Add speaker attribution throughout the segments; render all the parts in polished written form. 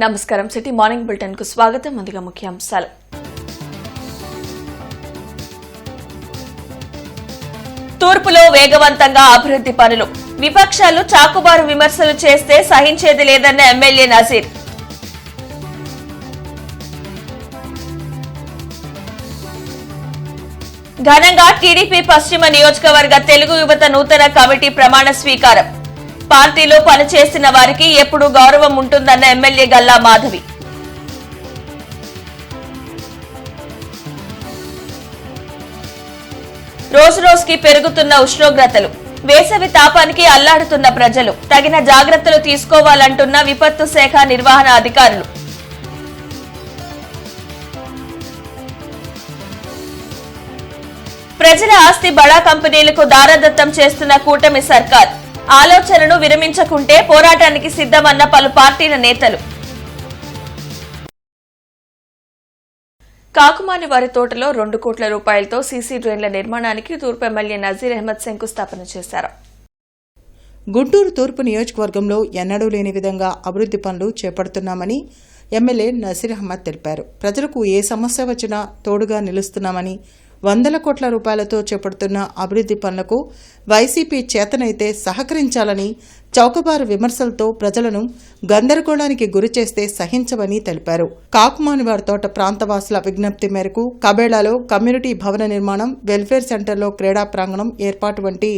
Speaker 1: నమస్కారం. City morning bulletin కు స్వాగతం. ముందుగా ముఖ్యాంశాలు. తూర్పులో వేగవంతంగా అభివృద్ధి పనులు. విపక్షాలు చాకుబారు విమర్శలు చేస్తే సహించేది లేదన్న ఎమ్మెల్యే నజీర్. ఘనంగా టీడీపీ పశ్చిమ నియోజకవర్గ తెలుగు యువత నూతన కమిటీ ప్రమాణ స్వీకారం. పార్టీలో పనిచేసిన వారికి ఎప్పుడూ గౌరవం ఉంటుందన్న ఎమ్మెల్యే గల్లా మాధవి. రోజురోజుకి పెరుగుతున్న ఉష్ణోగ్రతలు. వేసవి తాపానికి అల్లాడుతున్న ప్రజలు. తగిన జాగ్రత్తలు తీసుకోవాలంటున్న విపత్తు శాఖ నిర్వహణ అధికారులు. ప్రజల ఆస్తి బడా కంపెనీలకు దారదత్తం చేస్తున్న కూటమి సర్కార్. ఆలోచనను విరమించకుంటే పోరాటానికి సిద్ధమన్న పలు పార్టీల నేతలు. కాకుమాని వారి తోటలో 2 కోట్ల రూపాయలతో సీసీ డ్రైన్ల నిర్మాణానికి తూర్పు ఎమ్మెల్యే నజీర్ అహ్మద్ శంకుస్థాపన చేశారు.
Speaker 2: గుంటూరు తూర్పు నియోజకవర్గంలో ఎన్నడూ లేని విధంగా అభివృద్ధి పనులు చేపడుతున్నామని ఎమ్మెల్యే నజీర్ అహ్మద్ తెలిపారు. ప్రజలకు ఏ సమస్య వచ్చినా తోడుగా నిలుస్తున్నామని, 100 కోట్ల రూపాయలతో చేపడుతున్న అభివృద్ధి పనులకు వైసీపీ చేతనైతే సహకరించాలని, చౌకబారు విమర్శలతో ప్రజలను గందరగోళానికి గురిచేస్తే సహించమని తెలిపారు. కాకుమానివారి తోట ప్రాంతవాసుల విజ్ఞప్తి మేరకు కబేళాలో కమ్యూనిటీ భవన నిర్మాణం, వెల్ఫేర్ సెంటర్లో క్రీడా ప్రాంగణం ఏర్పాటు వంటి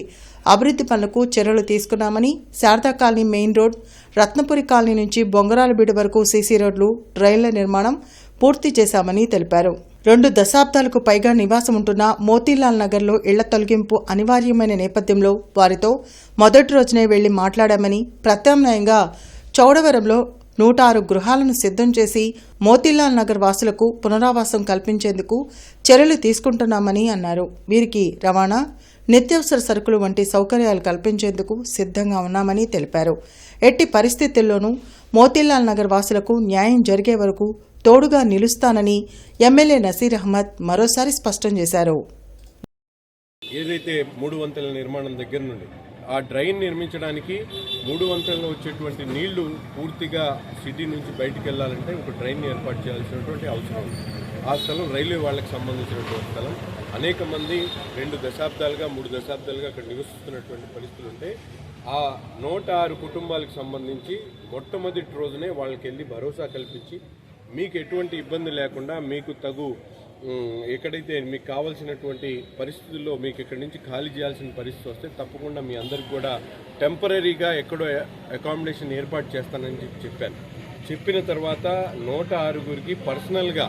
Speaker 2: అభివృద్ధి పనులకు చర్యలు తీసుకున్నామని, Sharada colony main road, Ratnapuri colony నుంచి బొంగరాలబీడు వరకు సీసీ రోడ్లు, డ్రైన్ల నిర్మాణం పూర్తి చేశామని తెలిపారు. 2 దశాబ్దాలకు పైగా నివాసం ఉంటున్న మోతీలాల్ నగర్లో ఇళ్ల తొలగింపు అనివార్యమైన నేపథ్యంలో వారితో మొదటి రోజునే వెళ్లి మాట్లాడామని, ప్రత్యామ్నాయంగా చౌడవరంలో 106 గృహాలను సిద్ధం చేసి మోతీలాల్ నగర్ వాసులకు పునరావాసం కల్పించేందుకు చర్యలు తీసుకుంటున్నామని అన్నారు. వీరికి రవాణా, నిత్యావసర సరుకులు వంటి సౌకర్యాలు కల్పించేందుకు సిద్ధంగా ఉన్నామని తెలిపారు. ఎట్టి పరిస్థితుల్లోనూ మోతీలాల్ నగర్ వాసులకు న్యాయం జరిగే వరకు తోడుగా నిలుస్తానని ఎమ్మెల్యే నజీర్ అహ్మద్ మరోసారి స్పష్టం చేశారు.
Speaker 3: ఏదైతే 3 వంతెనల నిర్మాణం దగ్గర నుండి ఆ డ్రైన్ నిర్మించడానికి 3 వంతెనలో వచ్చేటువంటి నీళ్లు పూర్తిగా సిటీ నుంచి బయటికి వెళ్లాలంటే ఒక డ్రైన్ ఏర్పాటు చేయాల్సినటువంటి అవసరం ఉంది. ఆ స్థలం రైల్వే వాళ్ళకి సంబంధించినటువంటి స్థలం. అనేక మంది 2 దశాబ్దాలుగా 3 దశాబ్దాలుగా అక్కడ నివసిస్తున్నటువంటి పరిస్థితులు ఉంటే ఆ 106 కుటుంబాలకు సంబంధించి మొట్టమొదటి రోజునే వాళ్ళకి వెళ్ళి భరోసా కల్పించి మీకు ఎటువంటి ఇబ్బంది లేకుండా మీకు తగు ఎక్కడైతే మీకు కావాల్సినటువంటి పరిస్థితుల్లో మీకు ఇక్కడి నుంచి ఖాళీ చేయాల్సిన పరిస్థితి వస్తే తప్పకుండా మీ అందరికి కూడా టెంపరీగా ఎక్కడో అకామిడేషన్ ఏర్పాటు చేస్తానని చెప్పాను. చెప్పిన తర్వాత 106 పర్సనల్గా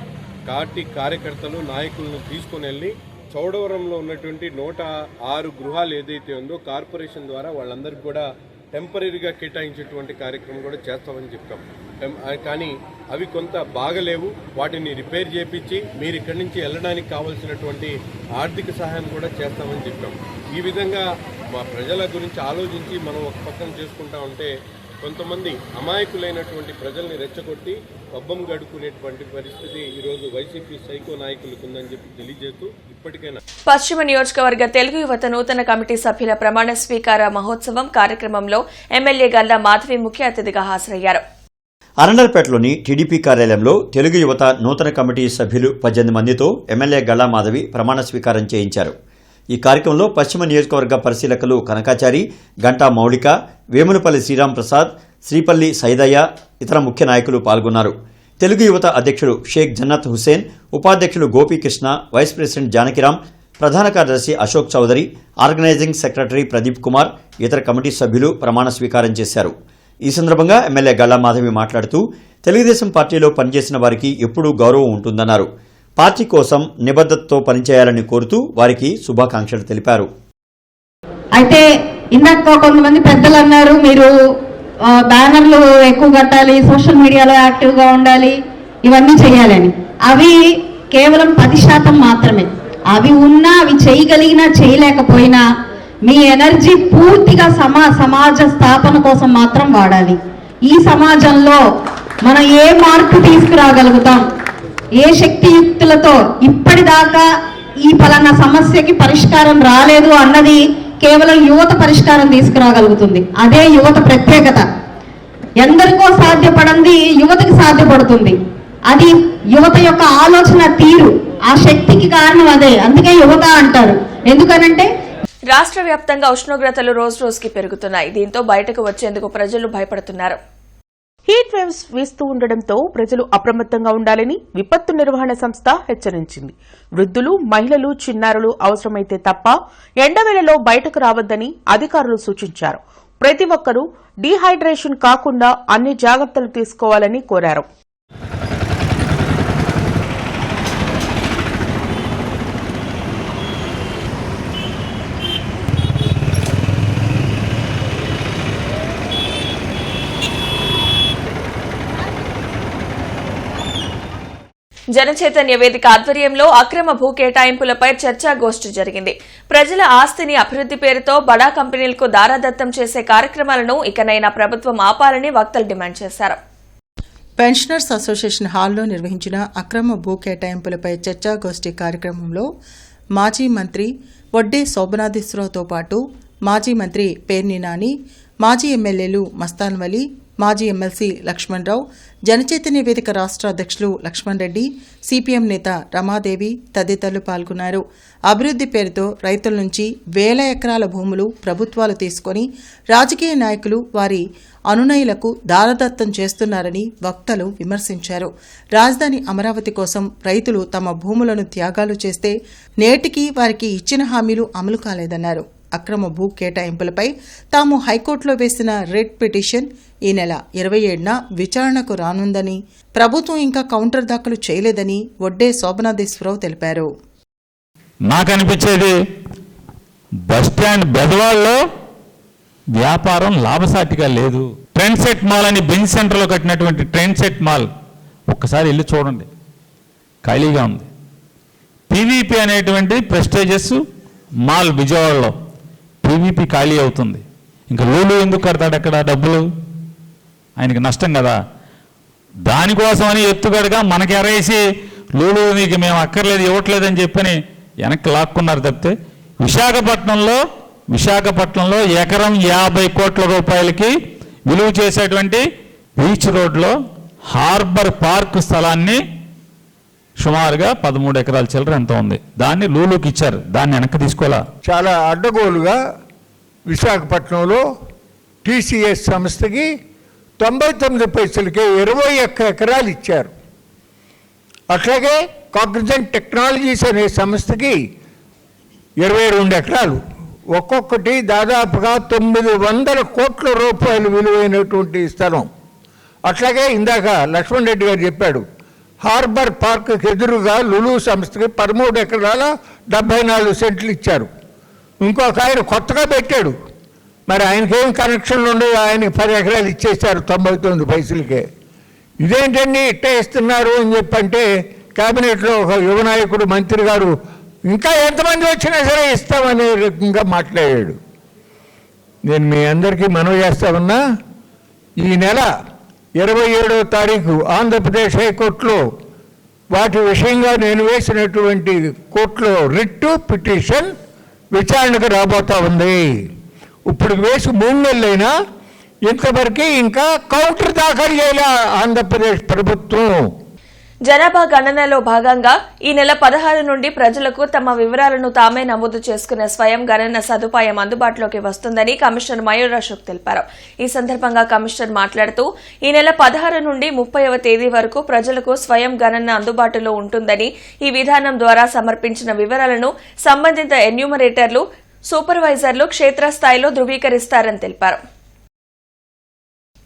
Speaker 3: పార్టీ కార్యకర్తలు, నాయకులను తీసుకొని వెళ్ళి చౌడవరంలో ఉన్నటువంటి 106 గృహాలు ఏదైతే ఉందో కార్పొరేషన్ ద్వారా వాళ్ళందరికీ కూడా టెంపరీగా కేటాయించేటువంటి కార్యక్రమం కూడా చేస్తామని చెప్పాం. కానీ అవి కొంత బాగలేవు, వాటిని రిపేర్ చేయించి మీరు ఇక్కడి నుంచి వెళ్ళడానికి కావాల్సినటువంటి ఆర్థిక సహాయం కూడా చేస్తామని చెప్పాం. ఈ విధంగా మా ప్రజల గురించి ఆలోచించి మనం ఒక పక్కన చేసుకుంటా ఉంటే కొంతమంది అమాయకులైనటువంటి ప్రజల్ని రెచ్చగొట్టి పబ్బం గడుకునేటువంటి పరిస్థితి ఈరోజు వైసీపీ సైకో నాయకులకు ఉందని చెప్పి తెలియజేస్తూ ఇప్పటికైనా
Speaker 1: పశ్చిమ నియోజకవర్గ తెలుగు యువత నూతన కమిటీ సభ్యుల ప్రమాణ స్వీకార మహోత్సవం కార్యక్రమంలో ఎమ్మెల్యే గల్లా మాధవి ముఖ్య అతిథిగా హాజరయ్యారు.
Speaker 4: అరండల్పేటలోని టీడీపీ కార్యాలయంలో తెలుగు యువత నూతన కమిటీ సభ్యులు 18 మందితో ఎమ్మెల్యే గల్లా మాధవి ప్రమాణ స్వీకారం చేయించారు. ఈ కార్యక్రమంలో పశ్చిమ నియోజకవర్గ పరిశీలకులు కనకాచారి, గంటా మౌళిక, వేములపల్లి శ్రీరాంప్రసాద్, శ్రీపల్లి సైదయ్య, ఇతర ముఖ్య నాయకులు పాల్గొన్నారు. తెలుగు యువత అధ్యక్షుడు షేక్ జన్నత్ హుసేన్, ఉపాధ్యక్షులు గోపీకృష్ణ, వైస్ ప్రెసిడెంట్ జానకిరాం, ప్రధాన కార్యదర్శి అశోక్ చౌదరి, ఆర్గనైజింగ్ సెక్రటరీ ప్రదీప్ కుమార్, ఇతర కమిటీ సభ్యులు ప్రమాణ స్వీకారం చేశారు. ఈ సందర్భంగా ఎమ్మెల్యే గల్లా మాధవి మాట్లాడుతూ తెలుగుదేశం పార్టీలో పనిచేసిన వారికి ఎప్పుడూ గౌరవం ఉంటుందన్నారు. పార్టీ కోసం నిబద్ధతతో పనిచేయాలని కోరుతూ వారికి శుభాకాంక్షలు తెలిపారు.
Speaker 5: అయితే ఇందాక కొంతమంది పెద్దలు అన్నారు, మీరు బ్యానర్లు ఎక్కువ కట్టాలి, సోషల్ మీడియాలో యాక్టివ్గా ఉండాలి, ఇవన్నీ చేయాలని. అవి కేవలం 10% మాత్రమే. అవి ఉన్నా, అవి చేయగలిగినా చేయలేకపోయినా మీ ఎనర్జీ పూర్తిగా సమాజ స్థాపన కోసం మాత్రం వాడాలి. ఈ సమాజంలో మనం ఏ మార్పు తీసుకురాగలుగుతాం, ఏ శక్తియుక్తులతో ఇప్పటిదాకా ఈ ఫలానా సమస్యకి పరిష్కారం రాలేదు అన్నది కేవలం యువత పరిష్కారం తీసుకురాగలుగుతుంది. అదే యువత ప్రత్యేకత. ఎందరికో సాధ్యపడంది యువతకి సాధ్యపడుతుంది. అది యువత యొక్క ఆలోచన తీరు, ఆ శక్తికి కారణం అదే. అందుకే యువత అంటారు. ఎందుకనంటే
Speaker 1: రాష్ట్ర వ్యాప్తంగా ఉష్ణోగ్రతలు రోజు రోజుకి పెరుగుతున్నాయి. దీంతో బయటకు వచ్చేందుకు ప్రజలు భయపడుతున్నారు.
Speaker 6: హీట్ వేవ్స్ వీస్తూ ఉండడంతో ప్రజలు అప్రమత్తంగా ఉండాలని విపత్తు నిర్వహణ సంస్థ హెచ్చరించింది. వృద్ధులు, మహిళలు, చిన్నారులు అవసరమైతే తప్ప ఎండవేళలో బయటకు రావద్దని అధికారులు సూచించారు. ప్రతి ఒక్కరూ డీహైడ్రేషన్ కాకుండా అన్ని జాగ్రత్తలు తీసుకోవాలని కోరారు.
Speaker 1: జనచైతన్య వేదిక ఆధ్వర్యంలో అక్రమ భూ కేటాయింపులపై చర్చాగోష్ఠి జరిగింది. ప్రజల ఆస్తిని అభివృద్ది పేరుతో బడా కంపెనీలకు దారాదత్తం చేసే కార్యక్రమాలను ఇకనైనా ప్రభుత్వం ఆపాలని వక్తలు డిమాండ్ చేశారు.
Speaker 2: పెన్షనర్స్ అసోసియేషన్ హాల్లో నిర్వహించిన అక్రమ భూ కేటాయింపులపై చర్చాగోష్ఠి కార్యక్రమంలో మాజీ మంత్రి వడ్డే శోభనాధీశ్వరరావుతో పాటు మాజీ మంత్రి పేర్ని నాని, మాజీ ఎమ్మెల్యేలు మస్తాన్ వలీ, మాజీ ఎమ్మెల్సీ లక్ష్మణరావు, జనచైతన్య వేదిక రాష్ట్ర అధ్యక్షులు లక్ష్మణ్ రెడ్డి, సిపిఎం నేత రమాదేవి తదితరులు పాల్గొన్నారు. అభివృద్ది పేరుతో రైతుల నుంచి వేల ఎకరాల భూములు ప్రభుత్వాలు తీసుకొని రాజకీయ నాయకులు వారి అనునయులకు దారదత్తం చేస్తున్నారని వక్తలు విమర్శించారు. రాజధాని అమరావతి కోసం రైతులు తమ భూములను త్యాగాలు చేస్తే నేటికి వారికి ఇచ్చిన హామీలు అమలు కాలేదన్నారు. అక్రమ భూ కేటాయింపులపై తాము హైకోర్టులో వేసిన రిట్ పిటిషన్ ఈ నెల 27న విచారణకు రానుందని, ప్రభుత్వం ఇంకా కౌంటర్ దాఖలు చేయలేదని వడ్డే శోభనాధీశ్వరరావు తెలిపారు.
Speaker 7: నాకు అనిపించేది బస్టాండ్ బెదవాడలో వ్యాపారం లాభసాటిగా లేదు. ట్రెండ్ సెట్ మాల్ అని బెంచ్ సెంటర్లో కట్టినటువంటి ట్రెండ్ సెట్ మాల్ ఒక్కసారి వెళ్ళి చూడండి, ఖాళీగా ఉంది. పీవీపీ అనేటువంటి ప్రెస్టేజియస్ మాల్ విజయవాడలో పీవీపీ ఖాళీ అవుతుంది. ఇంకా లూలు ఎందుకు కడతాడు అక్కడ? డబ్బులు ఆయనకి నష్టం కదా. దానికోసమని ఎత్తుగడగా మనకి ఎరేసి లూలు నీకు మేము అక్కర్లేదు ఇవ్వట్లేదని చెప్పని వెనక్కి లాక్కున్నారు తప్పితే విశాఖపట్నంలో ఎకరం 50 కోట్ల రూపాయలకి విలువ చేసేటువంటి బీచ్ రోడ్లో హార్బర్ పార్క్ స్థలాన్ని సుమారుగా 13 ఎకరాల చిల్లర ఎంత ఉంది, దాన్ని లూలుకి ఇచ్చారు. దాన్ని వెనక్కి తీసుకోవాలా?
Speaker 8: చాలా అడ్డగోలుగా విశాఖపట్నంలో టీసీఎస్ సంస్థకి 99 పైసలకే 21 ఎకరాలు ఇచ్చారు. అట్లాగే కాగ్నిజెంట్ టెక్నాలజీస్ అనే సంస్థకి 22 ఎకరాలు, ఒక్కొక్కటి దాదాపుగా 900 కోట్ల రూపాయలు విలువైనటువంటి స్థలం. అట్లాగే ఇందాక లక్ష్మణ్ రెడ్డి గారు చెప్పాడు, హార్బర్ పార్క్కి ఎదురుగా లులు సంస్థకి 13 ఎకరాల 74 సెంట్లు ఇచ్చారు. ఇంకొక ఆయన కొత్తగా పెట్టాడు, మరి ఆయనకేం కనెక్షన్లు ఉండవు, ఆయనకి 10 ఎకరాలు ఇచ్చేశారు 99 పైసలకే. ఇదేంటండి ఇట్ట ఇస్తున్నారు అని చెప్పంటే కేబినెట్లో ఒక యువ నాయకుడు మంత్రి గారు ఇంకా ఎంతమంది వచ్చినా సరే ఇస్తామనే రకంగా మాట్లాడాడు. నేను మీ అందరికీ మనవి చేస్తా ఉన్నా, ఈ నెల 27వ తారీఖు ఆంధ్రప్రదేశ్ హైకోర్టులో వాటి విషయంగా నేను వేసినటువంటి కోర్టులో రిట్ పిటిషన్ విచారణకు రాబోతా ఉంది. ఇప్పుడు వేసి 3 నెలలైనా ఇంతవరకు ఇంకా కౌంటర్ దాఖలు చేయాలి ఆంధ్రప్రదేశ్ ప్రభుత్వం.
Speaker 1: జనాభా గణనలో భాగంగా ఈ నెల 16 నుండి ప్రజలకు తమ వివరాలను తామే నమోదు చేసుకునే స్వయం గణన సదుపాయం అందుబాటులోకి వస్తుందని కమిషనర్ మయూర్ అశోక్ తెలిపారు. ఈ సందర్భంగా కమిషనర్ మాట్లాడుతూ ఈ నెల 16 నుండి 30వ తేదీ వరకు ప్రజలకు స్వయం గణన అందుబాటులో ఉంటుందని, ఈ విధానం ద్వారా సమర్పించిన వివరాలను సంబంధిత ఎన్యూమరేటర్లు, సూపర్వైజర్లు క్షేత్రస్థాయిలో ధృవీకరిస్తారని తెలిపారు.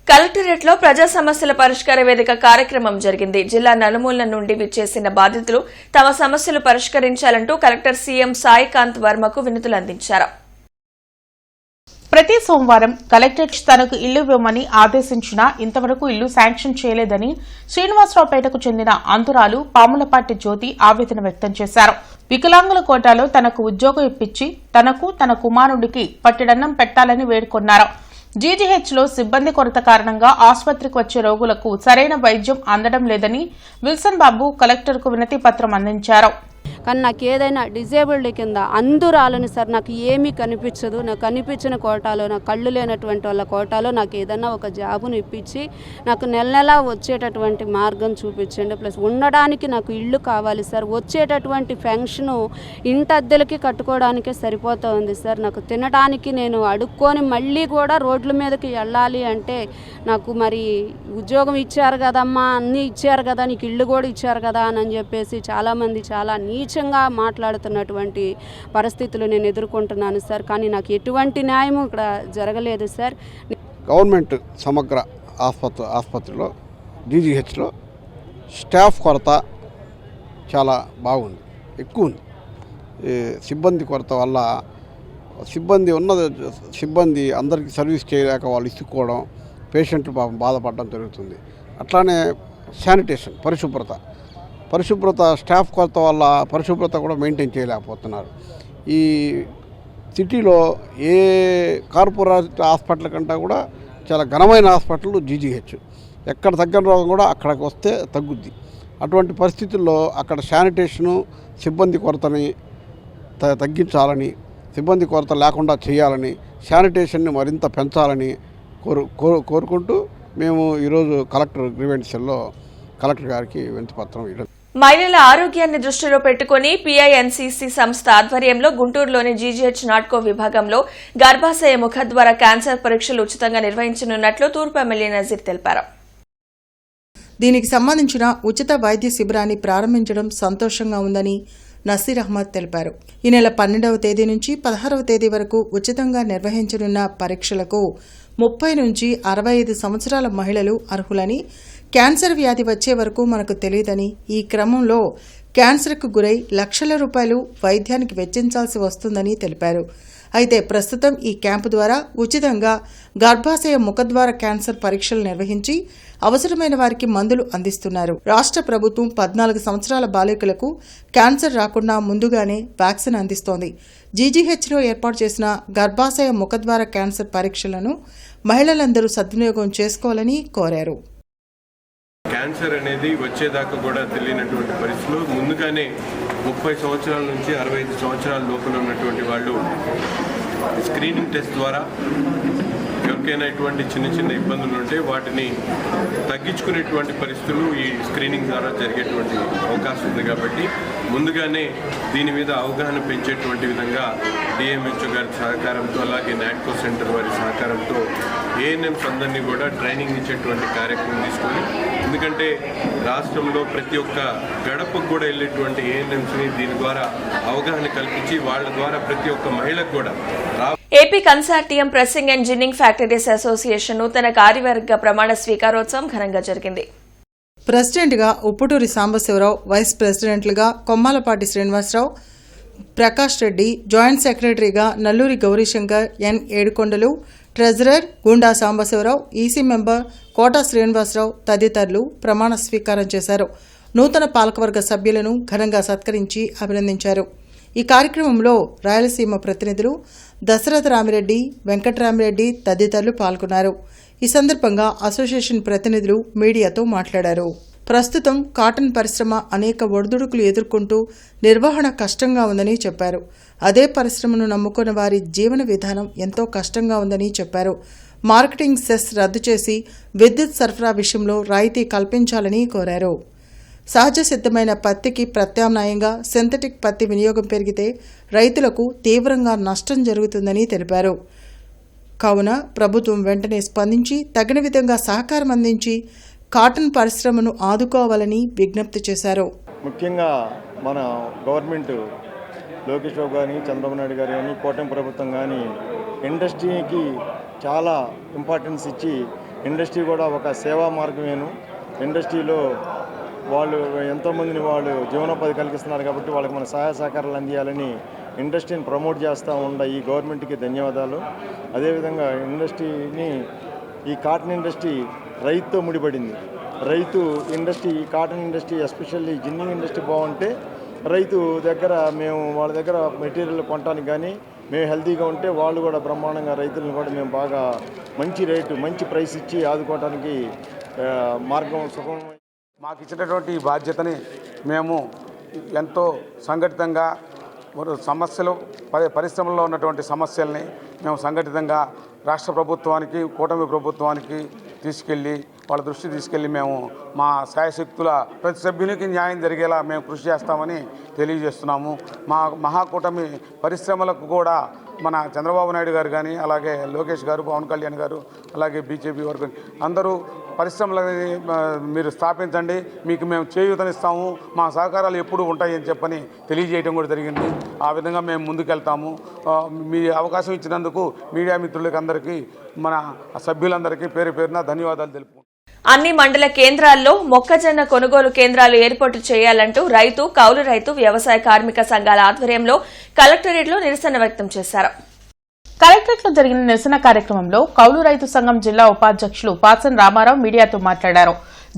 Speaker 1: కలెక్టరేట్లో ప్రజా సమస్యల పరిష్కార వేదిక కార్యక్రమం జరిగింది. జిల్లా నలుమూలల నుండి విచ్చేసిన బాధితులు తమ సమస్యలు పరిష్కరించాలంటూ కలెక్టర్ సీఎం సాయికాంత్ వర్మకు వినతులు అందించారు.
Speaker 6: ప్రతి సోమవారం కలెక్టరేట్ తనకు ఇల్లు ఇవ్వమని ఆదేశించినా ఇంతవరకు ఇల్లు శాంక్షన్ చేయలేదని శ్రీనివాసరావుపేటకు చెందిన అంతురాలు పాములపాటి జ్యోతి ఆవేదన వ్యక్తం చేశారు. వికలాంగుల కోటాలో తనకు ఉద్యోగం ఇప్పించి తనకు తన కుమారుడికి పట్టెడన్నం పెట్టాలని వేడుకొన్నారు. జీజీహెచ్లో సిబ్బంది కొరత కారణంగా ఆసుపత్రికి వచ్చే రోగులకు సరైన వైద్యం అందడం లేదని విల్సన్ బాబు కలెక్టర్కు వినతి పత్రం అందించారు.
Speaker 9: కానీ నాకు ఏదైనా డిజేబుల్డ్ కింద అందురాలని సార్ నాకు ఏమీ కనిపించదు. నాకు కనిపించిన కోటాలో, నాకు కళ్ళు లేనటువంటి వాళ్ళ కోటాలో నాకు ఏదైనా ఒక జాబును ఇప్పించి నాకు నెల నెలా వచ్చేటటువంటి మార్గం చూపించండి. ప్లస్ ఉండడానికి నాకు ఇల్లు కావాలి సార్. వచ్చేటటువంటి పెన్షను ఇంటద్దెలకి కట్టుకోవడానికే సరిపోతూ ఉంది సార్. నాకు తినడానికి నేను అడుక్కొని మళ్ళీ కూడా రోడ్ల మీదకి వెళ్ళాలి అంటే నాకు మరి ఉద్యోగం ఇచ్చారు కదమ్మా, అన్నీ ఇచ్చారు కదా, నీకు ఇల్లు కూడా ఇచ్చారు కదా అని చెప్పేసి చాలామంది చాలా నీచంగా మాట్లాడుతున్నటువంటి పరిస్థితులు నేను ఎదుర్కొంటున్నాను సార్. కానీ నాకు ఎటువంటి న్యాయం ఇక్కడ జరగలేదు సార్.
Speaker 10: గవర్నమెంట్ సమగ్ర ఆసుపత్రిలో జీజీహెచ్లో స్టాఫ్ కొరత చాలా బాగుంది, ఎక్కువ ఉంది. సిబ్బంది కొరత వల్ల సిబ్బంది అందరికీ సర్వీస్ చేయలేక వాళ్ళు ఇసుక్కోవడం, పేషెంట్లు పాపం బాధపడడం జరుగుతుంది. అట్లానే శానిటేషన్ పరిశుభ్రత స్టాఫ్ కొరత వల్ల పరిశుభ్రత కూడా మెయింటైన్ చేయలేకపోతున్నారు. ఈ సిటీలో ఏ కార్పొరేట్ హాస్పిటల్ కంటే కూడా చాలా ఘనమైన హాస్పిటల్ జీజీహెచ్. ఎక్కడ తగ్గని రోగం కూడా అక్కడికి వస్తే తగ్గుద్ది. అటువంటి పరిస్థితుల్లో అక్కడ శానిటేషను సిబ్బంది కొరతని తగ్గించాలని, సిబ్బంది కొరత లేకుండా చేయాలని, శానిటేషన్ని మరింత పెంచాలని కోరుకుంటూ మేము ఈరోజు కలెక్టర్ గ్రీవెన్స్ సెల్లో కలెక్టర్ గారికి వినతిపత్రం ఇవ్వడం.
Speaker 1: మహిళల ఆరోగ్యాన్ని దృష్టిలో పెట్టుకుని PINCC సంస్థ ఆధ్వర్యంలో గుంటూరులోని జీజీహెచ్ నాట్కో విభాగంలో గర్భాశయ ముఖద్వార క్యాన్సర్ పరీక్షలు ఉచితంగా నిర్వహించనున్నట్లు తూర్పు ఎమ్మెల్యే నజీర్ తెలిపారు.
Speaker 2: దీనికి సంబంధించిన ఉచిత వైద్య శిబిరాన్ని ప్రారంభించడం సంతోషంగా ఉందని నసీర్ అహ్మద్ తెలిపారు. ఈ నెల 12వ తేదీ నుంచి 16వ తేదీ వరకు ఉచితంగా నిర్వహించనున్న పరీక్షలకు 30 నుంచి 65 సంవత్సరాల మహిళలు అర్హులని, క్యాన్సర్ వ్యాధి వచ్చే వరకు మనకు తెలియదని, ఈ క్రమంలో క్యాన్సర్కు గురై లక్షల రూపాయలు వైద్యానికి వెచ్చించాల్సి వస్తుందని తెలిపారు. అయితే ప్రస్తుతం ఈ క్యాంపు ద్వారా ఉచితంగా గర్భాశయ ముఖద్వార క్యాన్సర్ పరీక్షలు నిర్వహించి అవసరమైన వారికి మందులు అందిస్తున్నారు. రాష్ట్ర ప్రభుత్వం 14 సంవత్సరాల బాలికలకు క్యాన్సర్ రాకుండా ముందుగానే వ్యాక్సిన్ అందిస్తోంది. జీజీహెచ్లో ఏర్పాటు చేసిన గర్భాశయ ముఖద్వార క్యాన్సర్ పరీక్షలను మహిళలందరూ సద్వినియోగం చేసుకోవాలని కోరారు.
Speaker 3: క్యాన్సర్ అనేది వచ్చేదాకా కూడా తెలియనటువంటి పరిస్థితులు ముందుగానే 30 సంవత్సరాల నుంచి 65 సంవత్సరాల లోపల ఉన్నటువంటి వాళ్ళు స్క్రీనింగ్ టెస్ట్ ద్వారా ఎవరికైనా ఇటువంటి చిన్న ఇబ్బందులు ఉంటే వాటిని తగ్గించుకునేటువంటి పరిస్థితులు ఈ స్క్రీనింగ్ ద్వారా జరిగేటువంటి అవకాశం ఉంది. కాబట్టి ముందుగానే దీని మీద అవగాహన పెంచేటువంటి విధంగా డిఎంహెచ్ఓ గారి సహకారంతో, అలాగే నాట్కో సెంటర్ వారి సహకారంతో ఏఎన్ఎంస్ అందరినీ కూడా ట్రైనింగ్ ఇచ్చేటువంటి కార్యక్రమం తీసుకొని, ఎందుకంటే రాష్ట్రంలో ప్రతి ఒక్క గడపకు కూడా వెళ్ళేటువంటి ఏఎన్ఎంస్ని దీని ద్వారా అవగాహన కల్పించి వాళ్ళ ద్వారా ప్రతి ఒక్క మహిళకు కూడా
Speaker 1: AP consortium pressing and ginning factories association నూతన కార్యవర్గ ప్రమాణ స్వీకారోత్సవం ఘనంగా జరిగింది.
Speaker 2: ప్రెసిడెంట్గా ఉప్పుటూరి సాంబశివరావు, వైస్ ప్రెసిడెంట్లుగా కొమ్మాలపాటి శ్రీనివాసరావు, ప్రకాష్ రెడ్డి, జాయింట్ సెక్రటరీగా Nalluri Gaurishankar, N Yedukondalu, treasurer Gunda Sambasivarao, EC member Kota Srinivasarao తదితరులు ప్రమాణ స్వీకారం చేశారు. నూతన పాలకవర్గ సభ్యులను ఘనంగా సత్కరించి అభినందించారు. ఈ కార్యక్రమంలో రాయలసీమ ప్రతినిధులు దశరథ రామిరెడ్డి, వెంకటరామిరెడ్డి తదితరులు పాల్గొన్నారు. ఈ సందర్భంగా అసోసియేషన్ ప్రతినిధులు మీడియాతో మాట్లాడారు. ప్రస్తుతం కాటన్ పరిశ్రమ అనేక ఒడిదుడుకులు ఎదుర్కొంటూ నిర్వహణ కష్టంగా ఉందని చెప్పారు. అదే పరిశ్రమను నమ్ముకున్న వారి జీవన విధానం ఎంతో కష్టంగా ఉందని చెప్పారు. మార్కెటింగ్ సెస్ రద్దు చేసి విద్యుత్ సరఫరా విషయంలో రాయితీ కల్పించాలని కోరారు. సహజ సిద్ధమైన పత్తికి ప్రత్యామ్నాయంగా సింథటిక్ పత్తి వినియోగం పెరిగితే రైతులకు తీవ్రంగా నష్టం జరుగుతుందని తెలిపారు. కావున ప్రభుత్వం వెంటనే స్పందించి తగిన విధంగా సహకారం అందించి కాటన్ పరిశ్రమను ఆదుకోవాలని విజ్ఞప్తి చేశారు.
Speaker 11: ముఖ్యంగా మన గవర్నమెంట్ లోకేష్ బాబు కానీ, చంద్రబాబు నాయుడు గారు కానీ, కూటమి ప్రభుత్వం కానీ ఇండస్ట్రీకి చాలా ఇంపార్టెన్స్ ఇచ్చి ఇండస్ట్రీ కూడా ఒక సేవా మార్గమేను. ఇండస్ట్రీలో వాళ్ళు ఎంతోమందిని వాళ్ళు జీవనోపాధి కలిగిస్తున్నారు కాబట్టి వాళ్ళకి మన సహాయ సహకారాలు అందియాలని ఇండస్ట్రీని ప్రమోట్ చేస్తూ ఉండ ఈ గవర్నమెంట్కి ధన్యవాదాలు. అదేవిధంగా ఇండస్ట్రీని, ఈ కాటన్ ఇండస్ట్రీ రైతుతో ముడిపడింది. రైతు industry, cotton industry especially ginning industry బాగుంటే రైతు దగ్గర మేము వాళ్ళ దగ్గర మెటీరియల్ కొనడానికి కానీ మేము హెల్తీగా ఉంటే వాళ్ళు కూడా బ్రహ్మాండంగా రైతులను కూడా మేము బాగా మంచి రేటు, మంచి ప్రైస్ ఇచ్చి ఆదుకోవడానికి మార్గం సుగమం.
Speaker 12: మాకు ఇచ్చినటువంటి బాధ్యతని మేము ఎంతో సంఘటితంగా సమస్యలు పరిశ్రమల్లో ఉన్నటువంటి సమస్యల్ని మేము సంఘటితంగా రాష్ట్ర ప్రభుత్వానికి కూటమి ప్రభుత్వానికి తీసుకెళ్ళి వాళ్ళ దృష్టి తీసుకెళ్ళి మేము మా శాయశక్తుల ప్రతి సభ్యునికి న్యాయం జరిగేలా మేము కృషి చేస్తామని తెలియజేస్తున్నాము. మా మహాకూటమి పరిశ్రమలకు కూడా మన చంద్రబాబు నాయుడు గారు కానీ, అలాగే లోకేష్ గారు, పవన్ కళ్యాణ్ గారు, అలాగే బీజేపీ వర్గం అందరూ పరిశ్రమలని మీరు స్థాపించండి, మీకు మేము చేయూతనిస్తాము, మా సహకారాలు ఎప్పుడు ఉంటాయని చెప్పని తెలియజేయడం కూడా జరిగింది. ఆ విధంగా మేము ముందుకెళ్తాము. మీ అవకాశం ఇచ్చినందుకు మీడియా మిత్రులకి అందరికీ, మన సభ్యులందరికీ పేరు పేరున ధన్యవాదాలు తెలుపుకుంటున్నాను.
Speaker 1: అన్ని మండల కేంద్రాల్లో మొక్కజొన్న కొనుగోలు కేంద్రాలు ఏర్పాటు చేయాలంటూ రైతు, కౌలు రైతు, వ్యవసాయ కార్మిక సంఘాల ఆధ్వర్యంలో కలెక్టరేట్లో నిరసన వ్యక్తం చేశారు.
Speaker 6: కలెక్టరేట్లో జరిగిన నిరసన కార్యక్రమంలో కౌలు రైతు సంఘం జిల్లా ఉపాధ్యక్షులు పాసన్ రామారావు మీడియాతో మాట్లాడారు.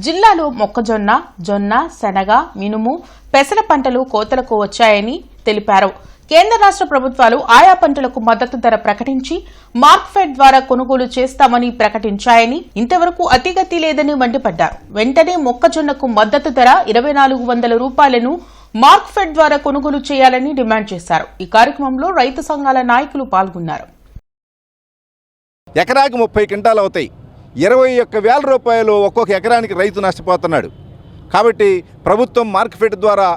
Speaker 6: జిల్లాలో మొక్కజొన్న, జొన్న, శనగ, మినుము, పెసర పంటలు కోతలకు వచ్చాయని తెలిపారు. కేంద్ర రాష్ట్ర ప్రభుత్వాలు ఆయా పంటలకు మద్దతు ధర ప్రకటించి మార్క్ఫెడ్ ద్వారా కొనుగోలు చేస్తామని ప్రకటించాయని, ఇంతవరకు అతిగతి లేదని మండిపడ్డారు. వెంటనే మొక్కజొన్నకు మద్దతు ధర 2400 రూపాయలను మార్క్ఫెడ్ ద్వారా కొనుగోలు చేయాలని డిమాండ్ చేశారు. ఈ కార్యక్రమంలో రైతు సంఘాల నాయకులు పాల్గొన్నారు.
Speaker 13: ఎకరాకి 30 క్వింటాలు అవుతాయి. 21,000 రూపాయలు ఒక్కొక్క ఎకరానికి రైతు నష్టపోతున్నాడు. కాబట్టి ప్రభుత్వం మార్కెట్ ద్వారా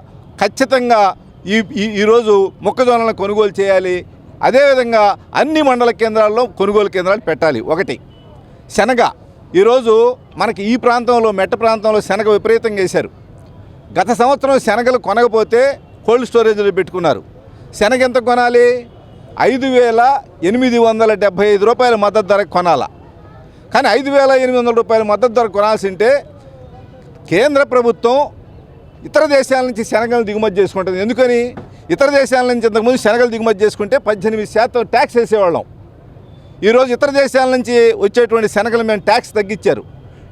Speaker 13: ఖచ్చితంగా ఈరోజు మొక్కజొన్నలను కొనుగోలు చేయాలి. అదేవిధంగా అన్ని మండల కేంద్రాల్లో కొనుగోలు కేంద్రాలు పెట్టాలి. ఒకటి శనగ, ఈరోజు మనకి ఈ ప్రాంతంలో మెట్ట ప్రాంతంలో శనగ విపరీతంగా వేశారు. గత సంవత్సరం శనగలు కొనకపోతే కోల్డ్ స్టోరేజ్లో పెట్టుకున్నారు. శనగ ఎంత కొనాలి? 5,875 రూపాయల మద్దతు ధరకు కొనాలా. కానీ 5,800 రూపాయల మద్దతు ధర కొనాల్సింటే కేంద్ర ప్రభుత్వం ఇతర దేశాల నుంచి శనగలు దిగుమతి చేసుకుంటుంది. ఎందుకని? ఇతర దేశాల నుంచి ఇంతకుముందు శనగలు దిగుమతి చేసుకుంటే 18% ట్యాక్స్ వేసేవాళ్ళం. ఈరోజు ఇతర దేశాల నుంచి వచ్చేటువంటి శనగలు మేము ట్యాక్స్ తగ్గించారు.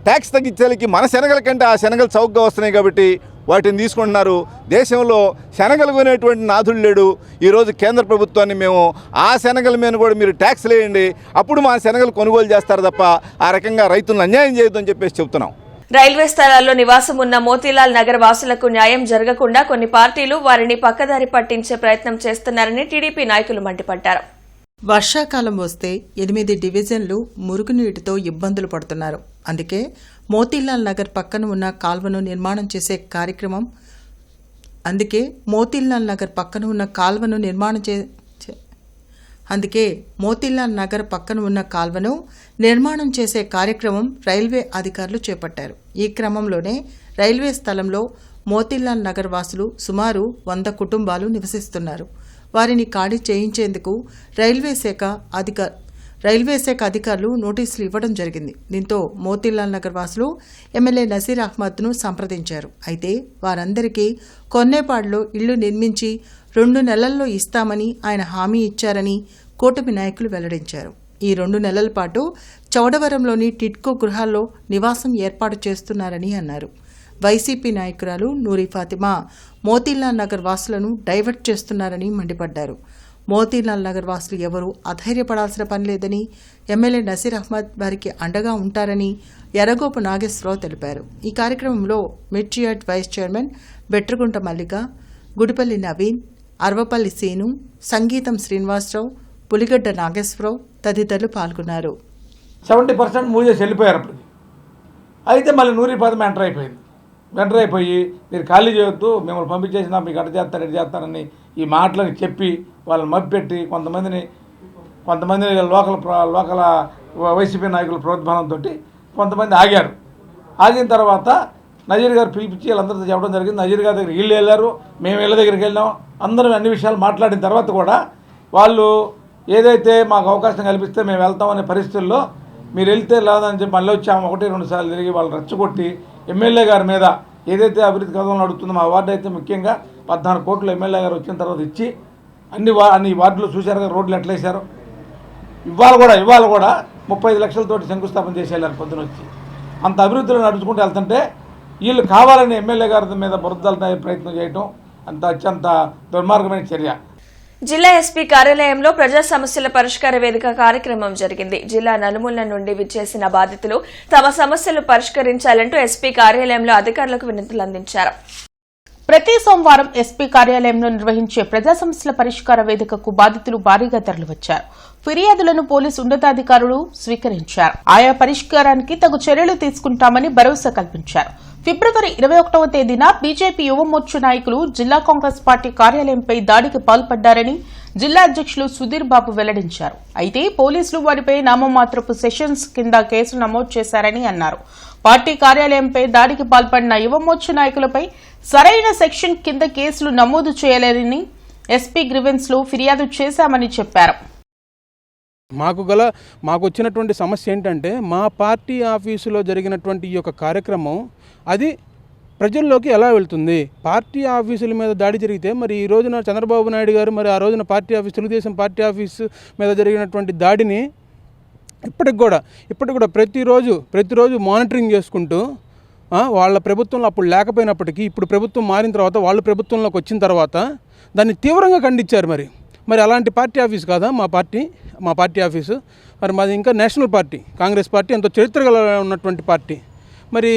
Speaker 13: ట్యాక్స్ తగ్గించేకి మన శనగల కంటే ఆ శనగలు చౌకగా వస్తున్నాయి కాబట్టి వాటిని తీసుకుంటున్నారు. దేశంలో శనగలు కొనేటువంటి నాథుడు లేడు. ఈరోజు కేంద్ర ప్రభుత్వాన్ని మేము ఆ శనగల మీద కూడా మీరు ట్యాక్స్ వేయండి, అప్పుడు మా శనగలు కొనుగోలు చేస్తారు తప్ప ఆ రకంగా రైతులను అన్యాయం చేయొద్దని చెప్పేసి చెప్తున్నాం.
Speaker 1: రైల్వే స్థలాల్లో నివాసం ఉన్న మోతీలాల్ నగర్ వాసులకు న్యాయం జరగకుండా కొన్ని పార్టీలు వారిని పక్కదారి పట్టించే ప్రయత్నం చేస్తున్నారని టీడీపీ నాయకులు మండిపడ్డారు.
Speaker 2: వర్షాకాలం వస్తే 8 డివిజన్లు మురుగునీటితో ఇబ్బందులు పడుతున్నారు. అందుకే మోతీలాల్ నగర్ పక్కన ఉన్న కాల్వను నిర్మాణం చేసే కార్యక్రమం మోతీలాల్ నగర్ పక్కన ఉన్న కాల్వను నిర్మాణం చేసే కార్యక్రమం రైల్వే అధికారులు చేపట్టారు. ఈ క్రమంలోనే రైల్వే స్థలంలో మోతీలాల్ నగర్ వాసులు సుమారు 100 కుటుంబాలు నివసిస్తున్నారు. వారిని ఖాళీ చేయించేందుకు రైల్వే శాఖ అధికారులు నోటీసులు ఇవ్వడం జరిగింది. దీంతో మోతీలాల్ నగర్ వాసులు ఎమ్మెల్యే నసీర్ అహ్మద్ను సంప్రదించారు. అయితే వారందరికీ కొన్నేపాడులో ఇళ్లు నిర్మించి 2 నెలల్లో ఇస్తామని ఆయన హామీ ఇచ్చారని కూటమి నాయకులు వెల్లడించారు. ఈ 2 నెలల పాటు చౌడవరంలోని టిడ్కో గృహాల్లో నివాసం ఏర్పాటు చేస్తున్నారని అన్నారు. వైసీపీ నాయకురాలు నూరి ఫాతిమా మోతీలాల్ నగర్ వాసులను డైవర్ట్ చేస్తున్నారని మండిపడ్డారు. మోతీలాల్ నగర్ వాసులు ఎవరూ అధైర్యపడాల్సిన పని లేదని, ఎమ్మెల్యే నసీర్ అహ్మద్ వారికి అండగా ఉంటారని ఎర్రగోపు నాగేశ్వరరావు తెలిపారు. ఈ కార్యక్రమంలో మిర్చియాడ్ వైస్ చైర్మన్ బెట్రగుంట మల్లిక, గుడిపల్లి నవీన్, అర్వపల్లి సీను, సంగీతం శ్రీనివాసరావు, పులిగడ్డ నాగేశ్వరరావు తదితరులు పాల్గొన్నారు.
Speaker 14: 70% మూవ్ చేసి వెళ్ళిపోయారు. అప్పుడు అయితే మళ్ళీ నూరి పదం ఎంటర్ అయిపోయి మీరు ఖాళీ చేయొద్దు, మిమ్మల్ని పంపించేసినా మీకు అటు చేస్తారని ఈ మాటలని చెప్పి వాళ్ళని మభ్యపెట్టి కొంతమందిని లోకల్ వైసీపీ నాయకుల ప్రోద్బలంతో కొంతమంది ఆగారు. ఆగిన తర్వాత నజీర్ గారు పిలిపించి వీళ్ళందరితో చెప్పడం జరిగింది. నజీర్ గారి దగ్గరికి వీళ్ళు వెళ్ళారు, మేము వీళ్ళ దగ్గరికి వెళ్ళాం. అందరం అన్ని విషయాలు మాట్లాడిన తర్వాత కూడా వాళ్ళు ఏదైతే మాకు అవకాశం కల్పిస్తే మేము వెళ్తామనే పరిస్థితుల్లో మీరు వెళ్తే లేదని చెప్పి మళ్ళీ వచ్చాము 1-2 సార్లు తిరిగి వాళ్ళు రెచ్చగొట్టి ఎమ్మెల్యే గారి మీద ఏదైతే అభివృద్ధి కథలు నడుస్తుందో మా వార్డు అయితే ముఖ్యంగా 14 కోట్లు ఎమ్మెల్యే గారు వచ్చిన తర్వాత ఇచ్చి అన్ని వార్డులు చూశారు కదా రోడ్లు ఎట్లా వేశారు. ఇవాళ కూడా 35 లక్షలతోటి శంకుస్థాపన చేసి వెళ్ళారు పొద్దున వచ్చి. అంత అభివృద్ధిలో నడుచుకుంటూ వెళ్తుంటే వీళ్ళు కావాలని ఎమ్మెల్యే గారి మీద బురదలనే ప్రయత్నం చేయడం అత్యంత దుర్మార్గమైన చర్య.
Speaker 1: జిల్లా ఎస్పీ కార్యాలయంలో ప్రజా సమస్యల పరిష్కార వేదిక కార్యక్రమం జరిగింది. జిల్లా నలుమూలల నుండి విచ్చేసిన బాధితులు తమ సమస్యలు పరిష్కరించాలంటూ ఎస్పీ కార్యాలయంలో అధికారులకు వినతులు అందించారు.
Speaker 6: ప్రతి సోమవారం ఎస్పీ కార్యాలయంలో నిర్వహించే ప్రజా సమస్యల పరిష్కార వేదికకు బాధితులు భారీగా తరలివచ్చారు. ఫిర్యాదులను పోలీసు ఉన్నతాధికారులు స్వీకరించారు. ఆయా పరిష్కారానికి తగు చర్యలు తీసుకుంటామని భరోసా కల్పించారు. ఫిబ్రవరి 21వ తేదీన బీజేపీ యువమోర్చా నాయకులు జిల్లా కాంగ్రెస్ పార్టీ కార్యాలయంపై దాడికి పాల్పడ్డారని జిల్లా అధ్యక్షులు సుధీర్ బాబు వెల్లడించారు. అయితే పోలీసులు వారిపై నామమాత్రపు సెషన్స్ కింద కేసులు నమోదు చేశారని అన్నారు. పార్టీ కార్యాలయంపై దాడికి పాల్పడిన యువమోర్చా నాయకులపై సరైన సెక్షన్ కింద కేసులు నమోదు చేయలేరని ఎస్పీ గ్రీవెన్స్ లో ఫిర్యాదు చేశామని చెప్పారు.
Speaker 15: మాకు వచ్చినటువంటి సమస్య ఏంటంటే మా పార్టీ ఆఫీసులో జరిగినటువంటి ఈ యొక్క కార్యక్రమం అది ప్రజల్లోకి ఎలా వెళ్తుంది? పార్టీ ఆఫీసుల మీద దాడి జరిగితే మరి ఈ రోజున చంద్రబాబు నాయుడు గారు మరి ఆ రోజున party office Telugu Desam party office మీద జరిగినటువంటి దాడిని ఇప్పటికి కూడా ప్రతిరోజు మానిటరింగ్ చేసుకుంటూ వాళ్ళ ప్రభుత్వంలో అప్పుడు లేకపోయినప్పటికీ ఇప్పుడు ప్రభుత్వం మారిన తర్వాత వాళ్ళు ప్రభుత్వంలోకి వచ్చిన తర్వాత దాన్ని తీవ్రంగా ఖండించారు. మరి అలాంటి పార్టీ ఆఫీస్ కాదా మా పార్టీ ఆఫీసు? మరి మాది ఇంకా నేషనల్ పార్టీ, కాంగ్రెస్ పార్టీ, ఎంతో చరిత్ర ఉన్నటువంటి పార్టీ. మరి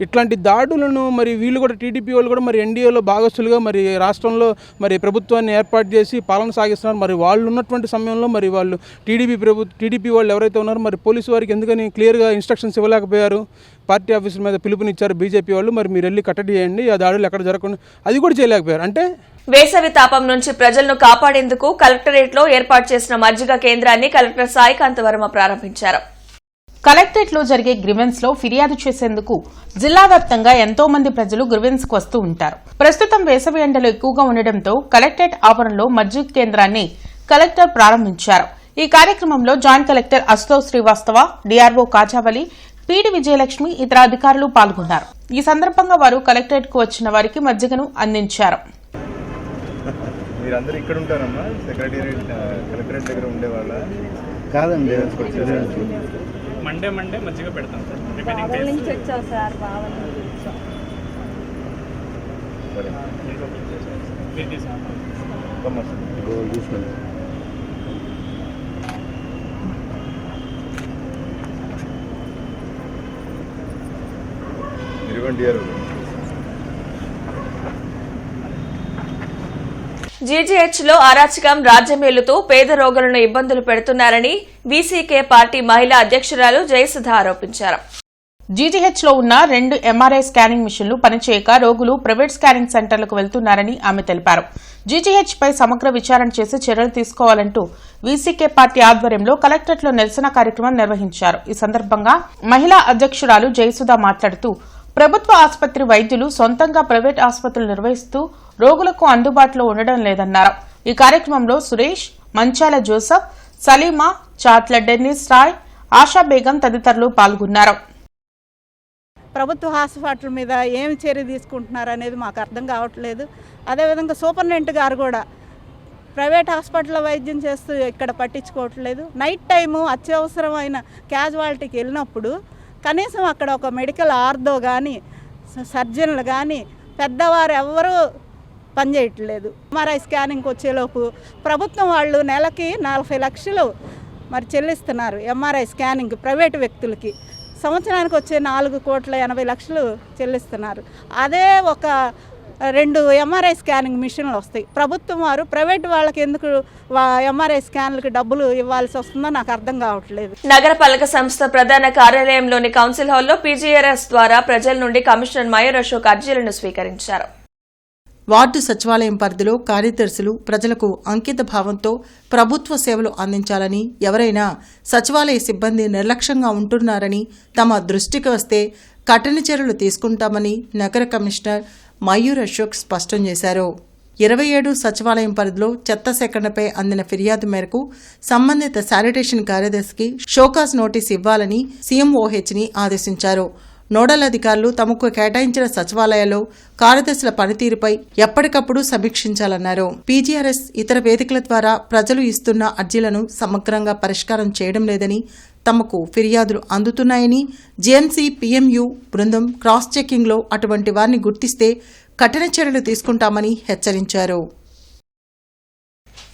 Speaker 15: ఇట్లాంటి దాడులను మరి వీళ్ళు కూడా టీడీపీ వాళ్ళు కూడా మరి ఎన్డీఏలో భాగస్తులుగా మరి రాష్ట్రంలో మరి ప్రభుత్వాన్ని ఏర్పాటు చేసి పాలన సాగిస్తున్నారు. మరి వాళ్ళు ఉన్నటువంటి సమయంలో మరి వాళ్ళు టీడీపీ వాళ్ళు ఎవరైతే ఉన్నారో మరి పోలీసు వారికి ఎందుకని క్లియర్గా ఇన్స్ట్రక్షన్స్ ఇవ్వలేకపోయారు? పార్టీ ఆఫీసుల మీద పిలుపునిచ్చారు బీజేపీ వాళ్ళు, మరి మీరు వెళ్ళి కట్టడి చేయండి, ఆ దాడులు ఎక్కడ జరగకుండా, అది కూడా చేయలేకపోయారు. అంటే
Speaker 1: వేసవి తాపం నుంచి ప్రజలను కాపాడేందుకు కలెక్టరేట్ లో ఏర్పాటు చేసిన మజ్జిగ కేంద్రాన్ని కలెక్టర్ సాయికాంత్ వర్మ ప్రారంభించారు.
Speaker 6: కలెక్టరేట్ లో జరిగే గ్రివెన్స్ లో ఫిర్యాదు చేసేందుకు జిల్లా వ్యాప్తంగా ఎంతో మంది ప్రజలు గ్రివెన్స్ కు వస్తూ ఉంటారు. ప్రస్తుతం వేసవి ఎండలు ఎక్కువగా ఉండడంతో కలెక్టరేట్ ఆవరణలో మజ్జిగ కేంద్రాన్ని కలెక్టర్ ప్రారంభించారు. ఈ కార్యక్రమంలో joint collector Ashutosh Srivastava, DRO Khajavali, PD Vijayalakshmi, ఇతర అధికారులు పాల్గొన్నారు. ఈ సందర్భంగా వారు కలెక్టరేట్ కు వచ్చిన వారికి మజ్జిగను అందించారు.
Speaker 16: మీరందరూ ఇక్కడ ఉంటారమ్మా? సెక్రటేరియట్ కలెక్టరేట్ దగ్గర ఉండేవాళ్ళ?
Speaker 17: కాదండి,
Speaker 16: మండే మజ్జిగ పెడతాం సార్.
Speaker 9: నుంచి వచ్చాం సార్.
Speaker 1: జీజీహెచ్ లో అరాచకం రాజ్యమేలుతూ పేద రోగులను ఇబ్బందులు పెడుతున్నారని వీసీకే పార్టీ మహిళా అధ్యక్షురాలు జయసుధ ఆరోపించారు.
Speaker 6: జీజీహెచ్ లో ఉన్న 2 ఎంఆర్ఐ స్కానింగ్ మిషన్లు పనిచేయక రోగులు ప్రైవేట్ స్కానింగ్ సెంటర్లకు వెళ్తున్నారని ఆమె తెలిపారు. జీజీహెచ్ పై సమగ్ర విచారణ చేసి చర్యలు తీసుకోవాలంటూ వీసీకే పార్టీ ఆధ్వర్యంలో కలెక్టరేట్ లో నిరసన కార్యక్రమం నిర్వహించారు. ఈ సందర్భంగా మహిళా అధ్యక్షురాలు జయసుధ మాట్లాడుతూ ప్రభుత్వ ఆసుపత్రి వైద్యులు సొంతంగా ప్రైవేట్ ఆసుపత్రులు నిర్వహిస్తూ రోగులకు అందుబాటులో ఉండడం లేదన్నారు. ఈ కార్యక్రమంలో సురేష్, మంచాల జోసఫ్, సలీమా, చాట్ల డెన్నిస్ రాయ్, ఆశా బేగం తదితరులు పాల్గొన్నారు.
Speaker 18: ప్రభుత్వ హాస్పిటల్ మీద ఏమి చర్య తీసుకుంటున్నారు అనేది మాకు అర్థం కావట్లేదు. అదేవిధంగా సూపరింటెండెంట్ గారు కూడా ప్రైవేట్ హాస్పిటల్లో వైద్యం చేస్తూ ఇక్కడ పట్టించుకోవట్లేదు. నైట్ టైము అత్యవసరమైన క్యాజువాలిటీకి వెళ్ళినప్పుడు కనీసం అక్కడ ఒక మెడికల్ ఆర్థో కానీ సర్జన్లు కానీ పెద్దవారు ఎవ్వరూ పనిచేయట్లేదు. ఎంఆర్ఐ స్కానింగ్కి వచ్చేలోపు ప్రభుత్వం వాళ్ళు నెలకి 40 లక్షలు మరి చెల్లిస్తున్నారు ఎంఆర్ఐ స్కానింగ్ ప్రైవేటు వ్యక్తులకి. సంవత్సరానికి వచ్చే 4,80,00,000 చెల్లిస్తున్నారు. అదే ఒక 2 ఎంఆర్ఐ స్కానింగ్ మిషన్లు వస్తాయి. ప్రభుత్వం వారు ప్రైవేట్ వాళ్ళకి ఎందుకు ఎంఆర్ఐ స్కాన్లకి డబ్బులు ఇవ్వాల్సి వస్తుందో నాకు అర్థం కావట్లేదు.
Speaker 1: నగరపాలక సంస్థ ప్రధాన కార్యాలయంలోని కౌన్సిల్ హాల్లో పీజీఆర్ఎస్ ద్వారా ప్రజల నుండి కమిషనర్ మయూర్ అశోక్ అర్జీలను స్వీకరించారు.
Speaker 2: వార్డు సచివాలయం పరిధిలో కార్యదర్శులు ప్రజలకు అంకిత భావంతో ప్రభుత్వ సేవలు అందించాలని, ఎవరైనా సచివాలయ సిబ్బంది నిర్లక్ష్యంగా ఉంటున్నారని తమ దృష్టికి వస్తే కఠిన చర్యలు తీసుకుంటామని నగర కమిషనర్ మయూర్ అశోక్ స్పష్టం చేశారు. 27 సచివాలయం పరిధిలో చెత్త సేకరణపై అందిన ఫిర్యాదు మేరకు సంబంధిత శానిటేషన్ కార్యదర్శికి షోకాజ్ నోటీస్ ఇవ్వాలని సీఎంఓహెచ్ని ఆదేశించారు. నోడల్ అధికారులు తమకు కేటాయించిన సచివాలయాల్లో కార్యదర్శుల పనితీరుపై ఎప్పటికప్పుడు సమీక్షించాలన్నారు. పీజీఆర్ఎస్ ఇతర వేదికల ద్వారా ప్రజలు ఇస్తున్న అర్జీలను సమగ్రంగా పరిష్కారం చేయడం లేదని, తమకు ఫిర్యాదులు అందుతున్నాయని, జీఎంసీ పీఎంయూ బృందం క్రాస్ చెకింగ్లో అటువంటి వారిని గుర్తిస్తే కఠిన చర్యలు తీసుకుంటామని హెచ్చరించారు.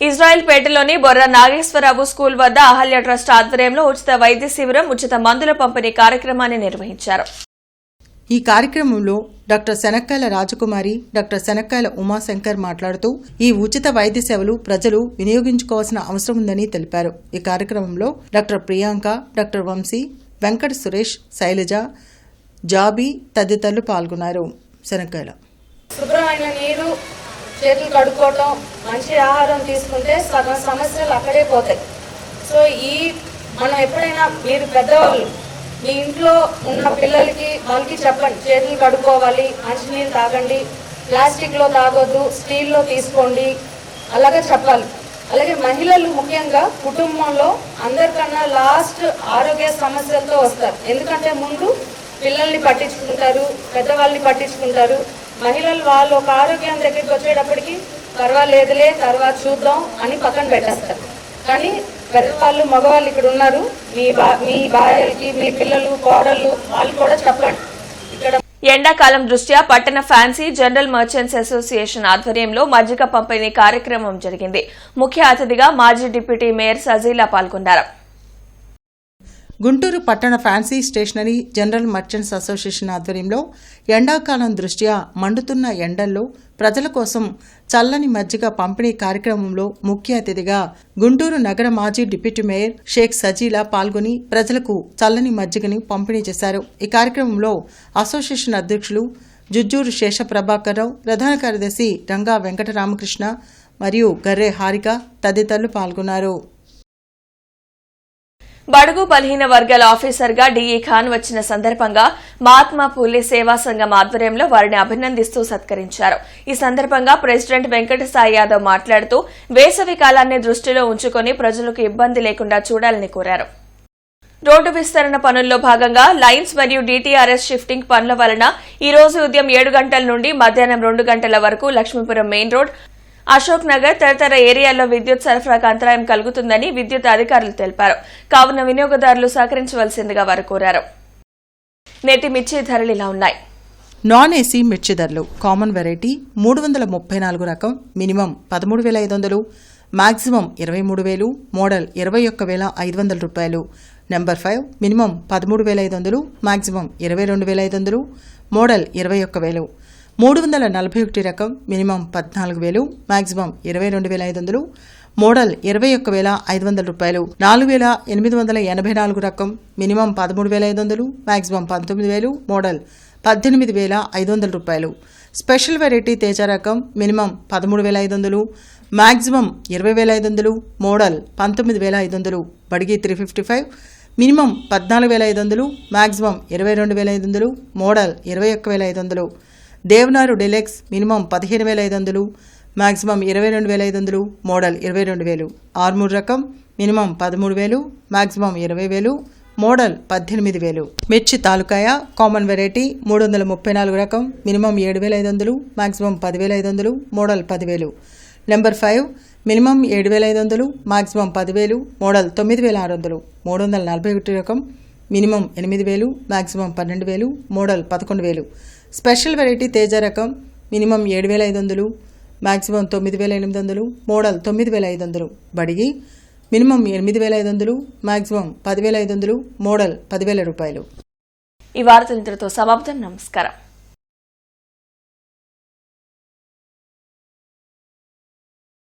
Speaker 1: ఇజ్రాయెల్పేటలోని బొర్ర నాగేశ్వరరావు స్కూల్ వద్ద అహల్య ట్రస్ట్ ఆధ్వర్యంలో ఉచిత వైద్య శిబిరం, ఉచిత మందుల పంపిణీ కార్యక్రమాన్ని నిర్వహించారు.
Speaker 2: ఈ కార్యక్రమంలో డాక్టర్ శనక్కాయల రాజకుమారి, డాక్టర్ శనక్కాయల ఉమాశంకర్ మాట్లాడుతూ ఈ ఉచిత వైద్య సేవలు ప్రజలు వినియోగించుకోవాల్సిన అవసరం ఉందని తెలిపారు. ఈ కార్యక్రమంలో డాక్టర్ ప్రియాంక, డాక్టర్ వంశీ, వెంకట సురేష్, శైలజ, జాబీ తదితరులు పాల్గొన్నారు. శనక్కాయల
Speaker 17: శుభ్రమైన నీరు, చేతులు కడుక్కోవటం, మంచి ఆహారం తీసుకుంటే సగం సమస్యలు అక్కడే పోతాయి. సో మనం ఎప్పుడైనా మీరు పెద్దవాళ్ళు మీ ఇంట్లో ఉన్న పిల్లలకి వాళ్ళకి చెప్పండి, చేతులు కడుక్కోవాలి, మంచినీళ్ళు తాగండి, ప్లాస్టిక్లో తాగొద్దు, స్టీల్లో తీసుకోండి, అలాగే చెప్పాలి. అలాగే మహిళలు ముఖ్యంగా కుటుంబంలో అందరికన్నా లాస్ట్ ఆరోగ్య సమస్యలతో వస్తారు. ఎందుకంటే ముందు పిల్లల్ని పట్టించుకుంటారు, పెద్దవాళ్ళని పట్టించుకుంటారు. మహిళలు వాళ్ళు ఒక ఆరోగ్యం దగ్గరికి వచ్చేటప్పటికి పర్వాలేదులే తర్వాత చూద్దాం అని పక్కన పెట్టేస్తారు. కానీ పెద్దవాళ్ళు, మగవాళ్ళు ఇక్కడ ఉన్నారు, మీ భార్యలకి, మీ పిల్లలు, కోడళ్ళు వాళ్ళు కూడా చెప్పండి. ఇక్కడ
Speaker 1: ఎండాకాలం దృష్ట్యా పట్టణ ఫ్యాన్సీ జనరల్ మర్చెంట్స్ అసోసియేషన్ ఆధ్వర్యంలో మజ్జిగ పంపిణీ కార్యక్రమం జరిగింది. ముఖ్య అతిథిగా మాజీ డిప్యూటీ మేయర్ సజీలా పాల్గొన్నారు.
Speaker 2: గుంటూరు పట్టణ fancy stationery general merchants association ఆధ్వర్యంలో ఎండాకాలం దృష్ట్యా మండుతున్న ఎండల్లో ప్రజల కోసం చల్లని మజ్జిగ పంపిణీ కార్యక్రమంలో ముఖ్య అతిథిగా గుంటూరు నగర మాజీ డిప్యూటీ మేయర్ షేక్ సజీలా పాల్గొని ప్రజలకు చల్లని మజ్జిగని పంపిణీ చేశారు. ఈ కార్యక్రమంలో అసోసియేషన్ అధ్యక్షులు జుజ్జూరు శేష ప్రభాకర్రావు, ప్రధాన కార్యదర్శి రంగా వెంకటరామకృష్ణ మరియు గర్రె హారిక తదితరులు పాల్గొన్నారు.
Speaker 1: బడుగు బలహీన వర్గాల ఆఫీసర్గా డిఈ ఖాన్ వచ్చిన సందర్భంగా మహాత్మా పూలే సేవా సంఘం ఆధ్వర్యంలో వారిని అభినందిస్తూ సత్కరించారు. ఈ సందర్భంగా ప్రెసిడెంట్ వెంకట సాయి యాదవ్ మాట్లాడుతూ వేసవి కాలాన్ని దృష్టిలో ఉంచుకుని ప్రజలకు ఇబ్బంది లేకుండా చూడాలని కోరారు. రోడ్డు విస్తరణ పనుల్లో భాగంగా లైన్స్ మరియు డీటీఆర్ఎస్ షిఫ్టింగ్ పనుల వలన ఈ రోజు ఉదయం 7 గంటల నుండి మధ్యాహ్నం 2 గంటల వరకు లక్ష్మీపురం మెయిన్ రోడ్, అశోక్ నగర్ తదితర ఏరియాల్లో విద్యుత్ సరఫరాకు అంతరాయం కలుగుతుందని విద్యుత్ అధికారులు తెలిపారు. కావున వినియోగదారులు సహకరించవలసిందిగా వారు కోరారు. నేటి మిర్చి ధరలు ఇలా ఉన్నాయి.
Speaker 2: నాన్ ఏసీ మిర్చి ధరలు కామన్ వెరైటీ 334 రకం మినిమం 13,500, మాక్సిమం 23,000, మోడల్ 21,500 రూపాయలు. Number 5 minimum 13,500, maximum 22,500, model 21,000. 341 రకం మినిమం 14,000, మాక్సిమం 22,500, మోడల్ 21,500 రూపాయలు. 4,884 రకం మినిమం 13,500, మాక్సిమం 19,000, మోడల్ 18,500 రూపాయలు. స్పెషల్ వెరైటీ తేజ రకం minimum 13,500, maximum 20,500, model 19,500. Byadgi 355 minimum 14,500, maximum 22,500, model 21,500. Devanur deluxe minimum 15,500, maximum 22,500, model 22,000. Armoor రకం మినిమం 13,000, మాక్సిమం 20,000, మోడల్ 18,000. మిర్చి తాలూకాయ కామన్ వెరైటీ 334 రకం minimum 7,500, maximum 10,500, model 10,000. Number 5 minimum 7,500, maximum 10,000, model 9,600. 341 రకం minimum 8,000, maximum 12,000, model 11,000. Special variety Teja రకం minimum 7,500, maximum 9,800, model 9,500. Byadgi minimum 8,500, maximum 10,500, model 10,000 రూపాయలు.
Speaker 1: ఈ వార్తలు ఇంతటితో సమాప్తం. నమస్కారం.